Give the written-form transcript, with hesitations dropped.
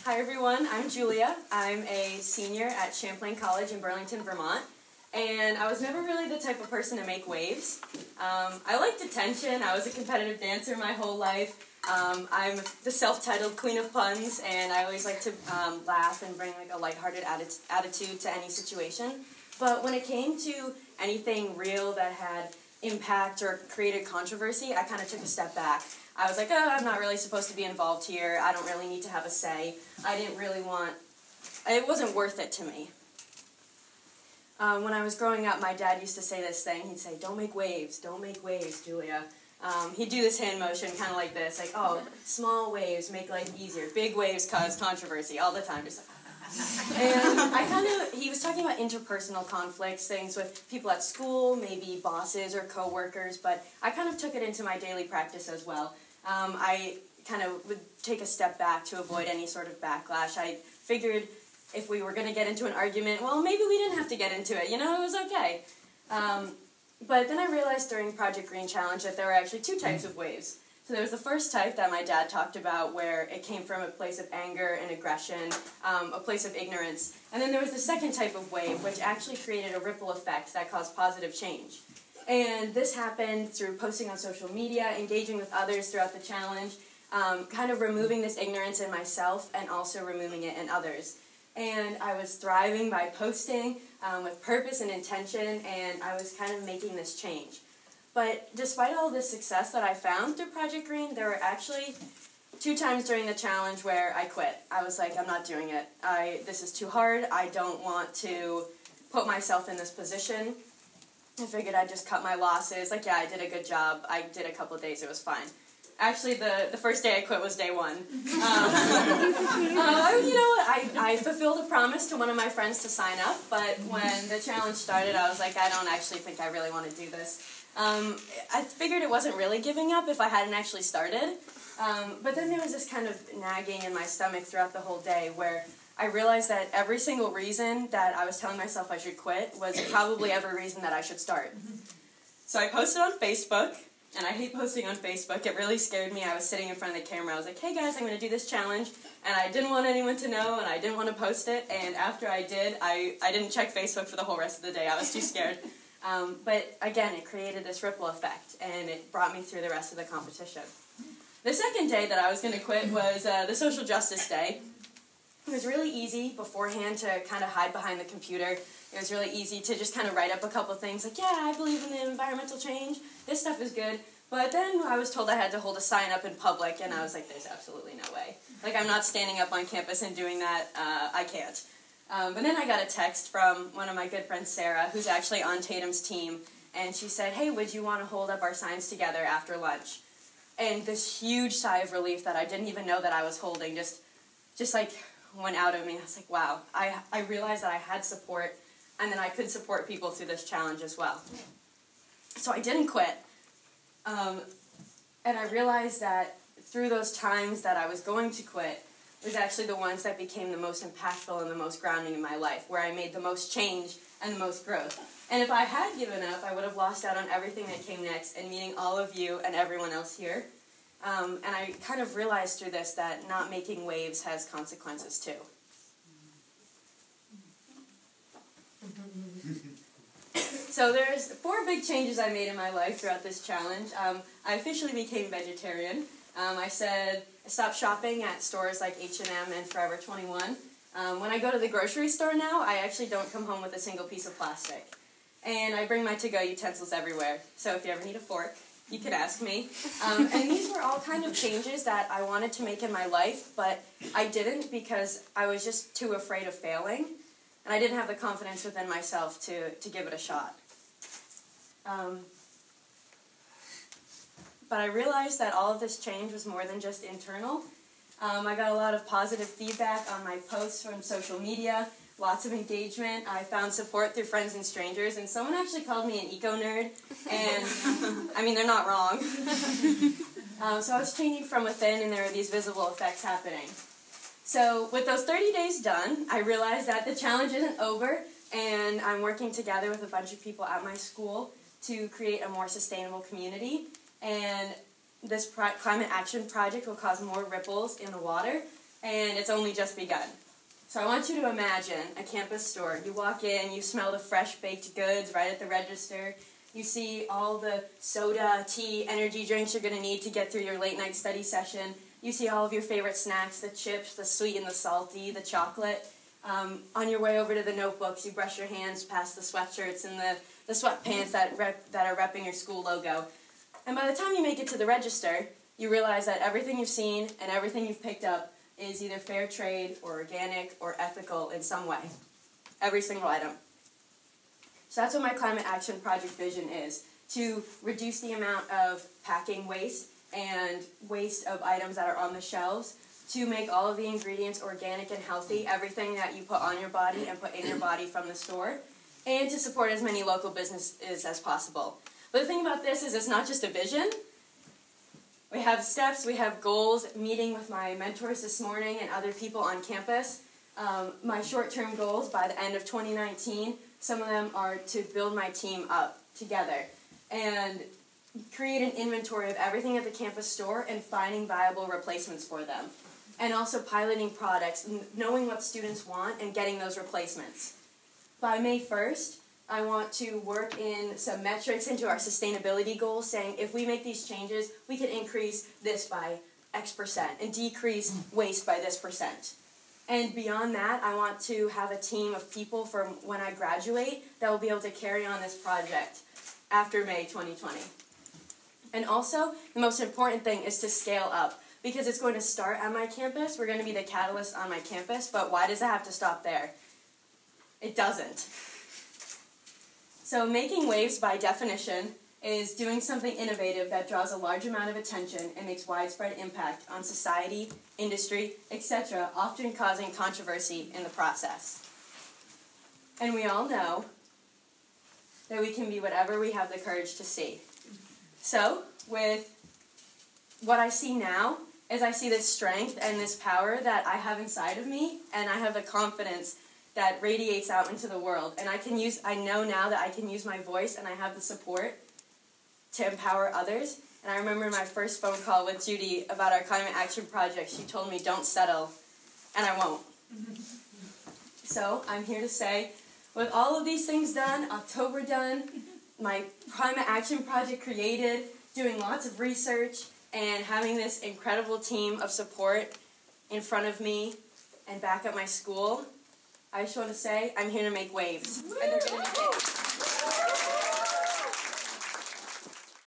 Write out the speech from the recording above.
Hi everyone, I'm Julia. I'm a senior at Champlain College in Burlington, Vermont. And I was never really the type of person to make waves. I liked attention. I was a competitive dancer my whole life. I'm the self-titled queen of puns, and I always like to laugh and bring like a lighthearted attitude to any situation. But when it came to anything real that had impact or created controversy, I kind of took a step back. I was like, oh, I'm not really supposed to be involved here. I don't really need to have a say. I didn't really want, it wasn't worth it to me. When I was growing up, my dad used to say this thing. He'd say, don't make waves, Julia. He'd do this hand motion kind of like this, like, oh, small waves make life easier. Big waves cause controversy all the time. Just like, and he was talking about interpersonal conflicts, things with people at school, maybe bosses or coworkers, but I kind of took it into my daily practice as well. I kind of would take a step back to avoid any sort of backlash. I figured if we were going to get into an argument, well, maybe we didn't have to get into it, you know, it was okay. But then I realized during Project Green Challenge that there were actually two types of waves. So there was the first type that my dad talked about where it came from a place of anger and aggression, a place of ignorance. And then there was the second type of wave, which actually created a ripple effect that caused positive change. And this happened through posting on social media, engaging with others throughout the challenge, kind of removing this ignorance in myself and also removing it in others. And I was thriving by posting with purpose and intention, and I was kind of making this change. But despite all this success that I found through Project Green, there were actually 2 times during the challenge where I quit. I was like, I'm not doing it. This is too hard. I don't want to put myself in this position. I figured I'd just cut my losses. Like, yeah, I did a good job. I did a couple of days. It was fine. Actually, the first day I quit was day 1. You know, I fulfilled a promise to one of my friends to sign up, but when the challenge started, I was like, I don't actually think I really want to do this. I figured it wasn't really giving up if I hadn't actually started, but then there was this kind of nagging in my stomach throughout the whole day where I realized that every single reason that I was telling myself I should quit was probably every reason that I should start. So I posted on Facebook, and I hate posting on Facebook. It really scared me. I was sitting in front of the camera. I was like, hey guys, I'm going to do this challenge, and I didn't want anyone to know, and I didn't want to post it, and after I did, I didn't check Facebook for the whole rest of the day. I was too scared. But again, it created this ripple effect, and it brought me through the rest of the competition. The second day that I was going to quit was the social justice day. It was really easy beforehand to kind of hide behind the computer. It was really easy to just kind of write up a couple things like, yeah, I believe in the environmental change. This stuff is good. But then I was told I had to hold a sign up in public, and I was like, there's absolutely no way. Like, I'm not standing up on campus and doing that. I can't. But then I got a text from one of my good friends, Sarah, who's actually on Tatum's team, and she said, hey, would you want to hold up our signs together after lunch? And this huge sigh of relief that I didn't even know that I was holding just like went out of me. I was like, wow, I realized that I had support, and that I could support people through this challenge as well. So I didn't quit, and I realized that through those times that I was going to quit, was actually the ones that became the most impactful and the most grounding in my life, where I made the most change and the most growth. And if I had given up, I would have lost out on everything that came next and meeting all of you and everyone else here. And I kind of realized through this that not making waves has consequences too. So there's 4 big changes I made in my life throughout this challenge. I officially became vegetarian. I said I stopped shopping at stores like H&M and Forever 21. When I go to the grocery store now, I actually don't come home with a single piece of plastic. And I bring my to-go utensils everywhere. So if you ever need a fork, you could ask me. And these were all kind of changes that I wanted to make in my life, but I didn't because I was just too afraid of failing. And I didn't have the confidence within myself to give it a shot. But I realized that all of this change was more than just internal. I got a lot of positive feedback on my posts from social media, lots of engagement. I found support through friends and strangers, and someone actually called me an eco-nerd, and I mean, they're not wrong. So I was changing from within, and there were these visible effects happening. So with those 30 days done, I realized that the challenge isn't over, and I'm working together with a bunch of people at my school to create a more sustainable community. And this climate action project will cause more ripples in the water, and it's only just begun. So I want you to imagine a campus store. You walk in, you smell the fresh baked goods right at the register. You see all the soda, tea, energy drinks you're going to need to get through your late night study session. You see all of your favorite snacks, the chips, the sweet and the salty, the chocolate. On your way over to the notebooks, you brush your hands past the sweatshirts and the sweatpants that are repping your school logo. And by the time you make it to the register, you realize that everything you've seen and everything you've picked up is either fair trade or organic or ethical in some way. Every single item. So that's what my climate action project vision is, to reduce the amount of packing waste and waste of items that are on the shelves, to make all of the ingredients organic and healthy, everything that you put on your body and put in your body from the store, and to support as many local businesses as possible. But the thing about this is it's not just a vision. We have steps, we have goals, meeting with my mentors this morning and other people on campus. My short-term goals by the end of 2019, some of them are to build my team up together and create an inventory of everything at the campus store and finding viable replacements for them. And also piloting products, knowing what students want and getting those replacements. By May 1st, I want to work in some metrics into our sustainability goals, saying if we make these changes, we can increase this by X% and decrease waste by this %. And beyond that, I want to have a team of people from when I graduate that will be able to carry on this project after May 2020. And also, the most important thing is to scale up, because it's going to start at my campus. We're going to be the catalyst on my campus, but why does it have to stop there? It doesn't. So making waves, by definition, is doing something innovative that draws a large amount of attention and makes widespread impact on society, industry, etc., often causing controversy in the process. And we all know that we can be whatever we have the courage to see. So, with what I see now, is I see this strength and this power that I have inside of me, and I have the confidence that radiates out into the world. And I know now that I can use my voice, and I have the support to empower others. And I remember my first phone call with Judy about our climate action project. She told me, don't settle, and I won't. So I'm here to say, with all of these things done, October done, my climate action project created, doing lots of research, and having this incredible team of support in front of me and back at my school, I just want to say I'm here to make waves. And they're going to be big.